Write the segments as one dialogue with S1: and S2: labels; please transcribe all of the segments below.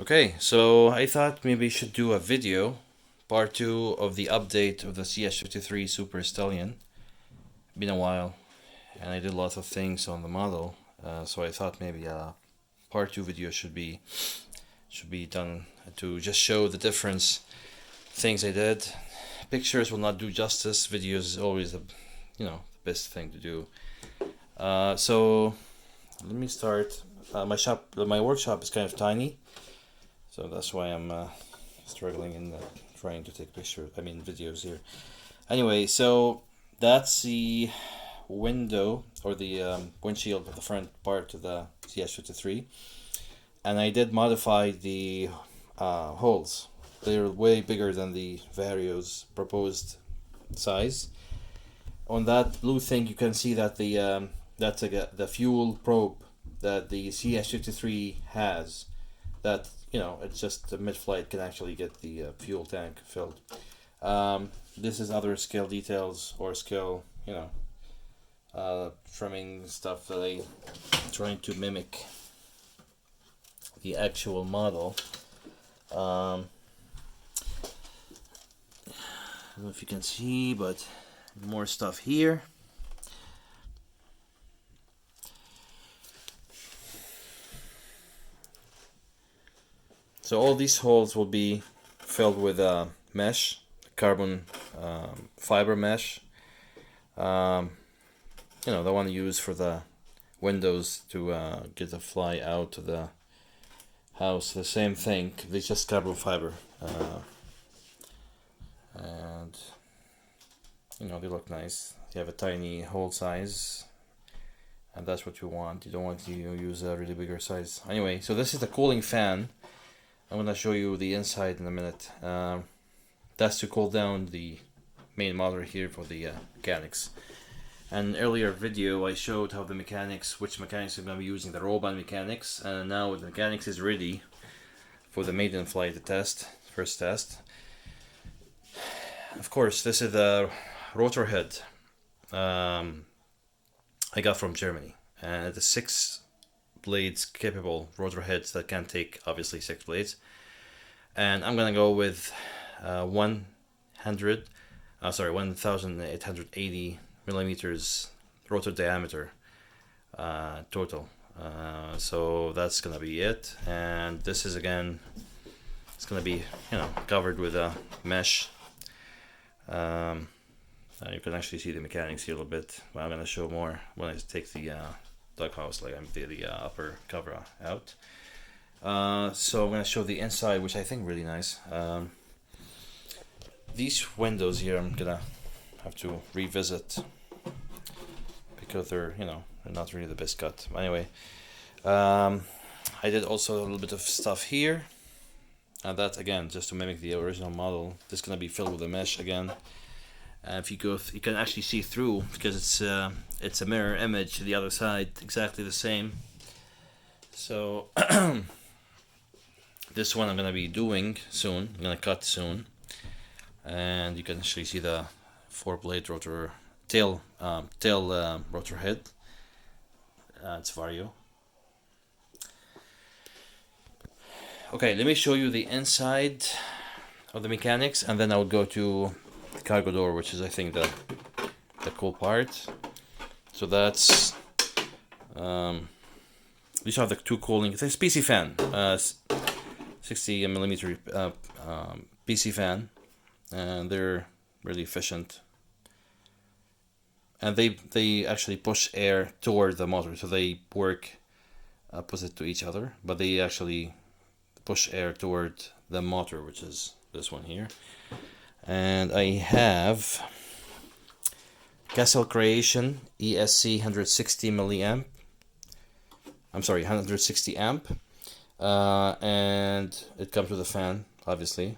S1: Okay, so I thought maybe I should do a video, part 2 of the update of the Ch53 Super Stallion. Been a while, and I did lots of things on the model, so I thought maybe a part 2 video should be done to just show the difference things I did. Pictures will not do justice. Videos is always the best thing to do. So let me start. My workshop is kind of tiny. So that's why I'm struggling in trying to take videos here. Anyway, so that's the window or the windshield of the front part of the Ch53, and I did modify the holes. They're way bigger than the Vario's proposed size. On that blue thing, you can see that that's the fuel probe that the Ch53 has. That it's just mid-flight can actually get the fuel tank filled. This is other scale details or scale, trimming stuff that I trying to mimic the actual model. I don't know if you can see, but more stuff here. So all these holes will be filled with mesh, carbon fiber mesh. The one used for the windows to get the fly out to the house. The same thing. It's just carbon fiber, and they look nice. You have a tiny hole size, and that's what you want. You don't want to use a really bigger size. Anyway, so this is the cooling fan. I'm gonna show you the inside in a minute. That's to cool down the main motor here for the mechanics. And earlier video I showed how which mechanics I'm gonna be using, the robot mechanics, and now the mechanics is ready for the maiden flight first test. Of course, this is the rotor head I got from Germany, and the 6 blades capable rotor heads that can take obviously 6 blades, and I'm gonna go with 1880 millimeters rotor diameter total. So that's gonna be it, and this is again, it's gonna be covered with a mesh. You can actually see the mechanics here a little bit, but I'm gonna show more when I take the doghouse, like the upper cover out. So I'm gonna show the inside, which I think really nice. These windows here I'm gonna have to revisit because they're not really the best cut. Anyway, I did also a little bit of stuff here, and that again just to mimic the original model. This is gonna be filled with a mesh again. If you go, you can actually see through because it's a mirror image to the other side, exactly the same. So this one I'm gonna be doing soon. I'm gonna cut soon, and you can actually see the 4-blade rotor tail rotor head. It's Vario. Okay, let me show you the inside of the mechanics, and then I'll go to the cargo door, which is I think the cool part. So that's these are the 2 cooling. It's a PC fan, 60 millimeter PC fan, and they're really efficient. And they actually push air toward the motor, so they work opposite to each other, but they actually push air toward the motor, which is this one here. And I have Castle Creation ESC 160 milliamp. I'm sorry, 160 amp, and it comes with a fan, obviously.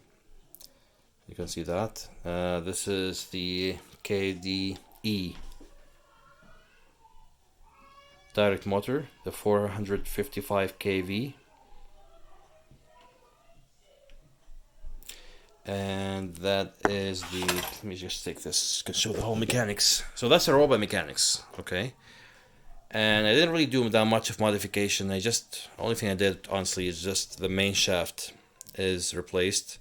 S1: You can see that. This is the KDE direct motor, the 455 kV. And that is the, let me just take this, can show the whole mechanics. So that's the robot mechanics, okay? And I didn't really do that much of modification. Only thing I did honestly is just the main shaft is replaced,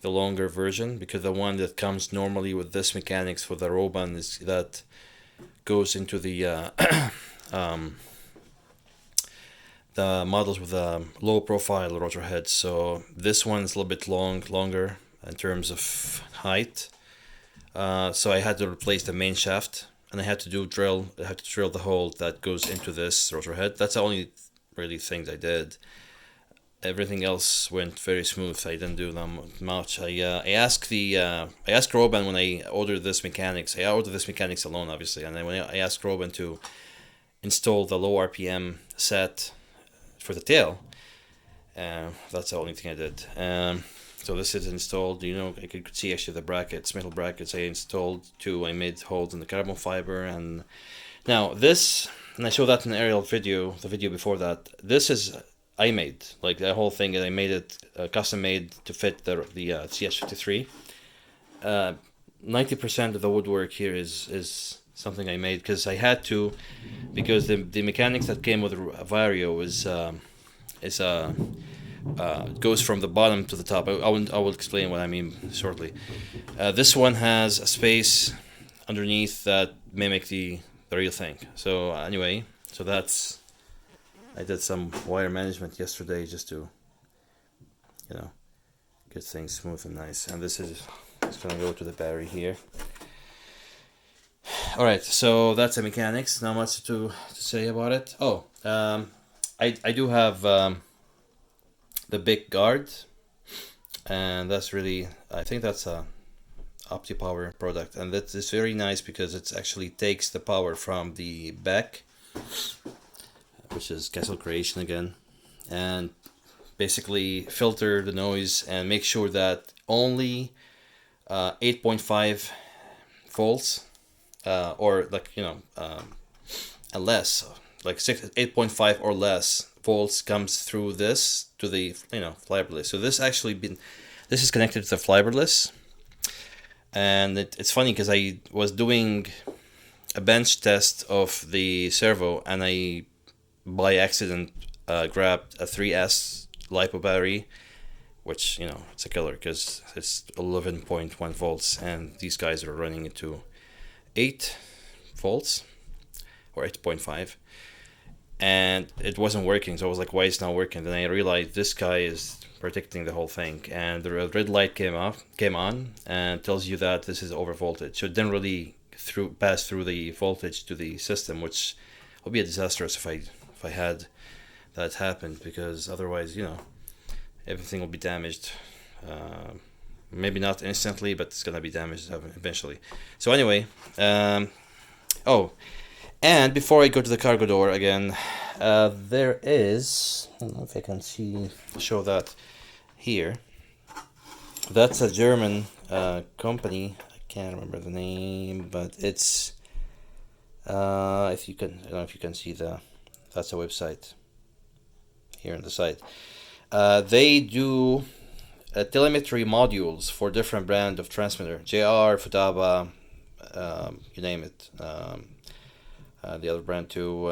S1: the longer version, because the one that comes normally with this mechanics for the Roban is that goes into the the models with a low profile rotor head. So this one's a little bit longer in terms of height. So I had to replace the main shaft, and I had to drill the hole that goes into this rotor head. That's the only really things I did. Everything else went very smooth. I didn't do that much. I asked Roban when I ordered this mechanics. I ordered this mechanics alone, obviously, and then when I asked Roban to install the low RPM set for the tail, that's the only thing I did. So this is installed. I could see actually the brackets, metal brackets I installed too. I made holes in the carbon fiber, and now this, and I showed that in the aerial video, the video before that. This is I made, like the whole thing. I made it custom made to fit the Ch53. 90% of the woodwork here is something I made because I had to, because the mechanics that came with Vario goes from the bottom to the top. I will explain what I mean shortly. This one has a space underneath that mimic the real thing. So anyway, I did some wire management yesterday just to, get things smooth and nice. And this is it's gonna go to the battery here. All right, so that's the mechanics. Not much to say about it. Oh, I do have the big guard, and that's really, I think that's a OptiPower product, and that is very nice because it actually takes the power from the back, which is Castle Creation again, and basically filter the noise and make sure that only 8.5 volts or a less, like 8.5 or less volts comes through this to the fiberless. So this is connected to the fiberless, and it's funny because I was doing a bench test of the servo, and I by accident grabbed a 3S LiPo battery, which it's a killer because it's 11.1 volts, and these guys are running it to 8 volts or 8.5, and it wasn't working. So I was like, why is it not working? Then I realized this guy is protecting the whole thing, and the red light came on and tells you that this is over voltage. So it didn't really pass through the voltage to the system, which would be a disastrous if I had that happen, because otherwise everything will be damaged. Maybe not instantly, but it's gonna be damaged eventually. So anyway, oh, and before I go to the cargo door again, there is, I don't know if I can show that here. That's a German company. I can't remember the name, but it's if you can, I don't know if you can see that's a website here on the side. They do telemetry modules for different brand of transmitter, JR, Futaba, you name it. The other brand too,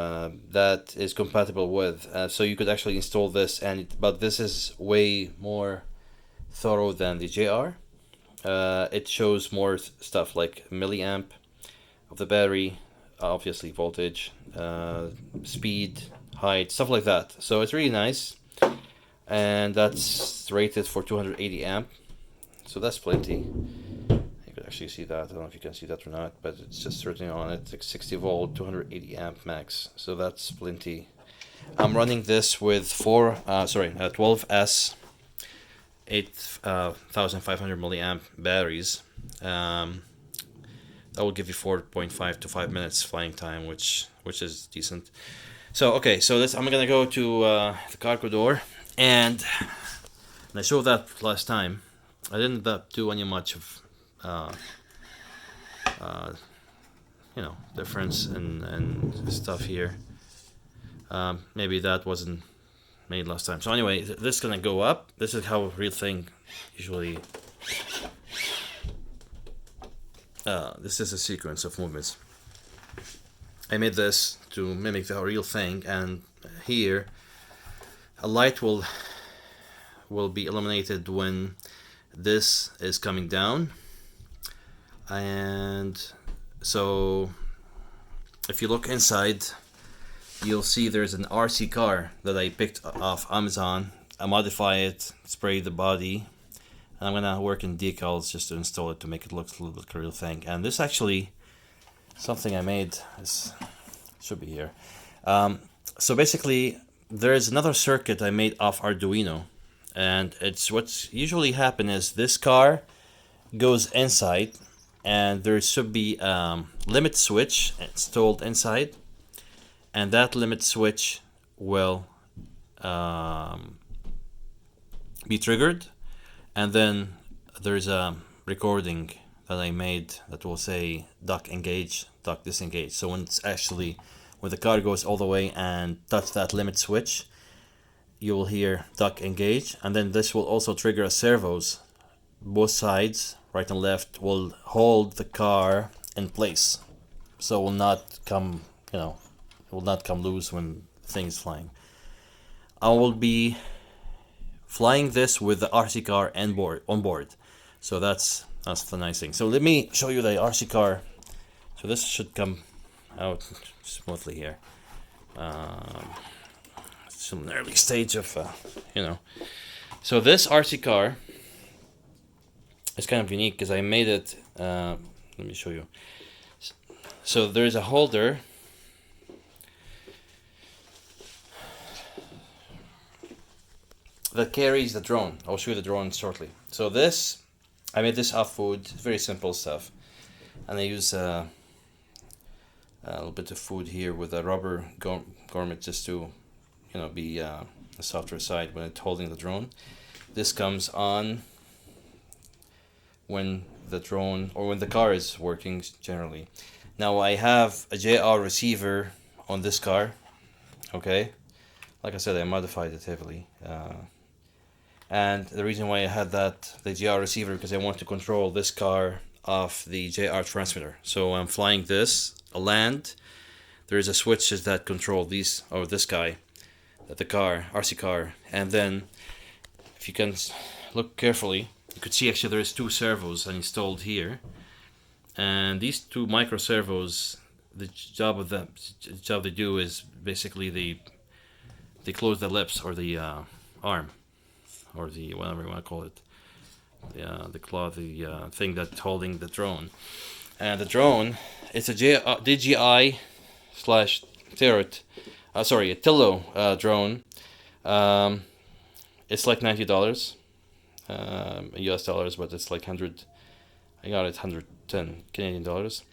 S1: that is compatible with. So you could actually install this, but this is way more thorough than the JR. It shows more stuff like milliamp of the battery, obviously voltage, speed, height, stuff like that. So it's really nice, and that's rated for 280 amp, so that's plenty. You could actually see that. I don't know if you can see that or not, but it's just written on it, like 60 volt, 280 amp max, so that's plenty. I'm running this with 12S 8500 milliamp batteries. That will give you 4.5 to 5 minutes flying time, which is decent. So okay, so I'm gonna go to the cargo door, and I showed that last time. I didn't do any much of difference and stuff here. Maybe that wasn't made last time. So anyway, this is gonna go up. This is how a real thing usually. This is a sequence of movements. I made this to mimic the real thing. And here a light will be illuminated when this is coming down. And so if you look inside, you'll see there's an RC car that I picked off Amazon. I modify it, spray the body, and I'm gonna work in decals just to install it to make it look a little bit like a real thing. And this actually something I made. This should be here. So basically, there's another circuit I made off Arduino, and it's what's usually happen is this car goes inside, and there should be limit switch installed inside, and that limit switch will be triggered, and then there's a recording that I made that will say duck engage, duck disengage. So when the car goes all the way and touch that limit switch, you will hear duck engage, and then this will also trigger a servos. Both sides, right and left, will hold the car in place, so it will not come, it will not come loose when things flying. I will be flying this with the RC car on board. So that's the nice thing. So let me show you the RC car. So this should come out smoothly here. It's an early stage of, So this RC car is kind of unique because I made it. Let me show you. So there's a holder. That carries the drone. I'll show you the drone shortly. So this, I made this off wood. It's very simple stuff, and I use a little bit of food here with a rubber garment just to, be a softer side when it's holding the drone. This comes on when the drone or when the car is working generally. Now I have a JR receiver on this car. Okay, like I said, I modified it heavily. And the reason why I had the JR receiver, because I want to control this car off the JR transmitter. So I'm flying this, a land. There is a switches that control these, or this guy, the car, RC car. And then, if you can look carefully, you could see actually there is two servos installed here. And these two micro servos, the job they do is basically they close the lips or the arm, or the whatever you want to call it, the claw, the thing that's holding the drone. And the drone, it's a DJI slash Terrot, a Tillo drone. It's like $90 US dollars, but it's like 100. I got it 110 Canadian dollars,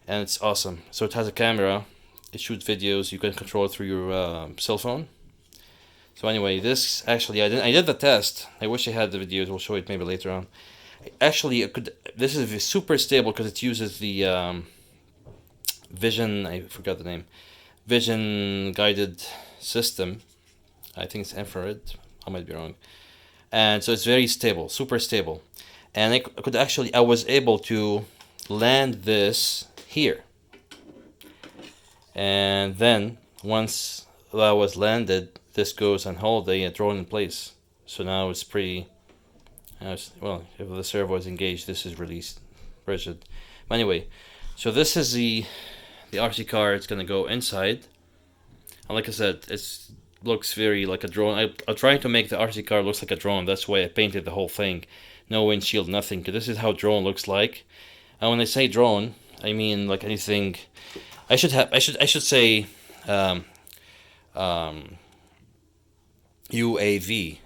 S1: and it's awesome. So it has a camera, it shoots videos. You can control it through your cell phone. So anyway, this actually I did the test. I wish I had the videos. We'll show it maybe later on. Actually, this is super stable because it uses the vision. I forgot the name. Vision guided system. I think it's infrared. I might be wrong. And so it's very stable, super stable. And I was able to land this here. And then once that was landed, this goes and hold the drone in place. So now it's pretty, well, if the servo is engaged, this is released, rigid. But anyway, so this is the RC car. It's gonna go inside. And like I said, it looks very like a drone. I'm trying to make the RC car looks like a drone. That's why I painted the whole thing. No windshield, nothing. Cause this is how drone looks like. And when I say drone, I mean like anything. I should say UAV,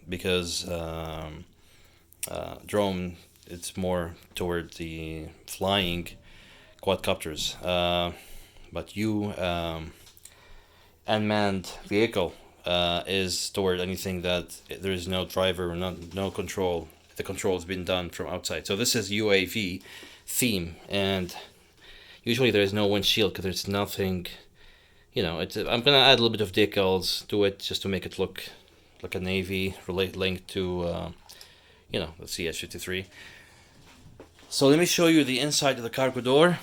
S1: because drone, it's more toward the flying quadcopters, but unmanned vehicle is toward anything that there is no driver or no control. The control has been done from outside. So this is UAV theme, and usually there is no windshield because there's nothing. I'm gonna add a little bit of decals to it just to make it look like a Navy linked to, the Ch53. So let me show you the inside of the cargo door,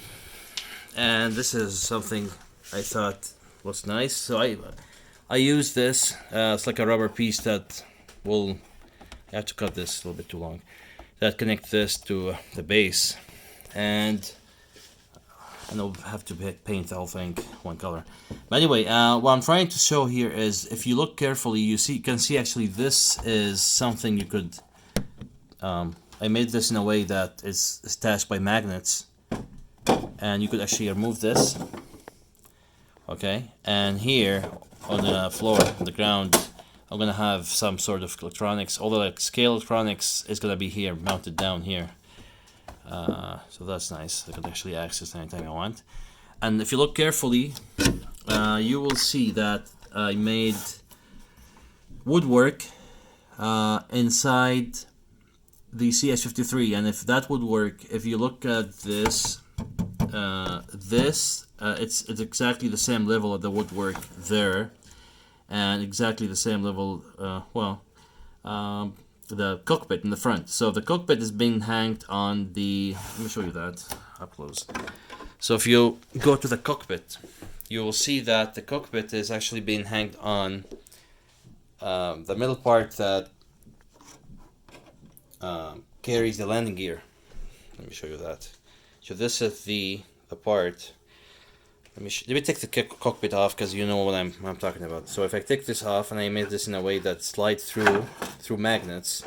S1: and this is something I thought was nice. So I use this. It's like a rubber piece that will. I have to cut this a little bit too long. That connect this to the base, and I'll have to paint the whole thing one color. But anyway, what I'm trying to show here is, if you look carefully, you can see actually this is something you could. I made this in a way that is attached by magnets, and you could actually remove this. Okay, and here on the floor, on the ground, I'm gonna have some sort of electronics. All the like scale electronics is gonna be here, mounted down here. So that's nice. I can actually access anytime I want. And if you look carefully, you will see that I made woodwork inside the Ch53. And if that would work, if you look at this, it's exactly the same level of the woodwork there, and exactly the same level. The cockpit in the front. So the cockpit is being hanged on the. Let me show you that up close. So if you go to the cockpit, you will see that the cockpit is actually being hanged on the middle part that carries the landing gear. Let me show you that. So this is the part. Let me take the cockpit off, because you know what I'm talking about. So if I take this off, and I made this in a way that slides through magnets,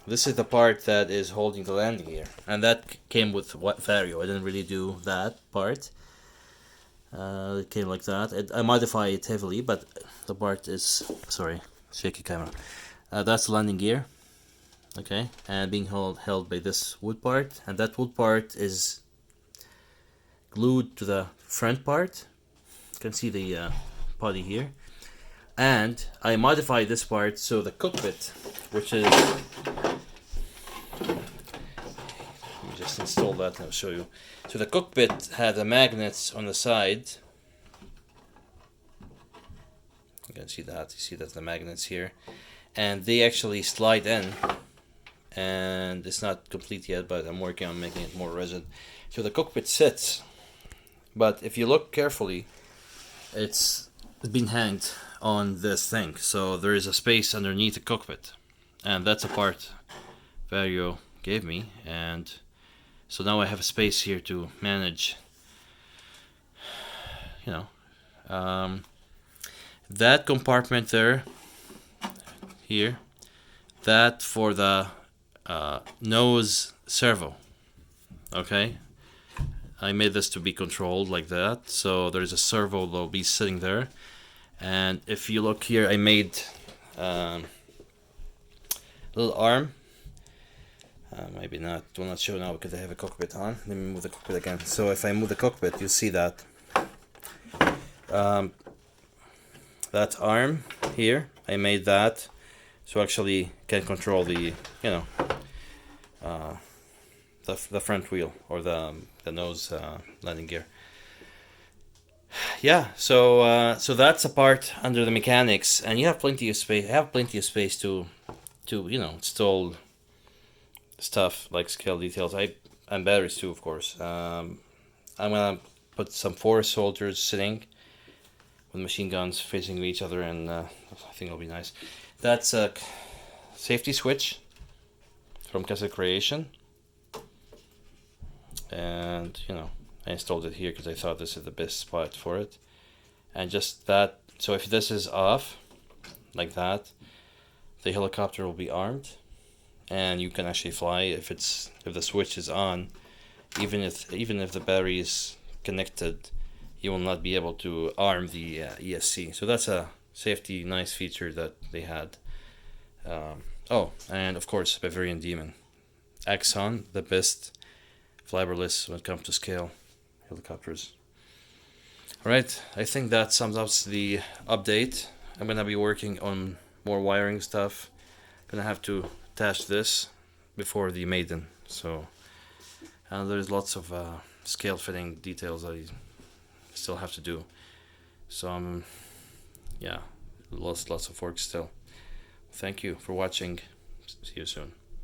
S1: this is the part that is holding the landing gear, and that came with Vario. I didn't really do that part. It came like that. I modify it heavily, but the part is, sorry, shaky camera. That's the landing gear, okay, and being held by this wood part, and that wood part is glued to the front part. You can see the body here, and I modified this part so the cockpit, which is, let me just install that and I'll show you. So the cockpit had the magnets on the side. You can see that. You see that the magnets here, and they actually slide in. And it's not complete yet, but I'm working on making it more rigid. So the cockpit sits. But if you look carefully, it's been hanged on this thing. So there is a space underneath the cockpit. And that's a part Vario gave me. And so now I have a space here to manage, that compartment there, here, that for the nose servo. Okay. I made this to be controlled like that, so there's a servo that will be sitting there. And if you look here, I made a little arm. Maybe not, will not show now because I have a cockpit on. Let me move the cockpit again. So if I move the cockpit, you see that that arm here. I made that so actually can control the the front wheel, or the nose landing gear. Yeah, so that's a part under the mechanics, and you have plenty of space. I have plenty of space to install stuff like scale details. And batteries too, of course. I'm gonna put some forest soldiers sitting with machine guns facing each other, and I think it'll be nice. That's a safety switch from Castle Creation. And I installed it here because I thought this is the best spot for it. And just that, so if this is off like that, the helicopter will be armed, and you can actually fly if the switch is on. Even if the battery is connected, you will not be able to arm the ESC. So that's a safety nice feature that they had. And of course Bavarian Demon Axon, the best fiberless when it comes to scale helicopters. Alright, I think that sums up the update. I'm gonna be working on more wiring stuff. Gonna have to attach this before the Maiden. So there's lots of scale fitting details I still have to do. So lots of work still. Thank you for watching. See you soon.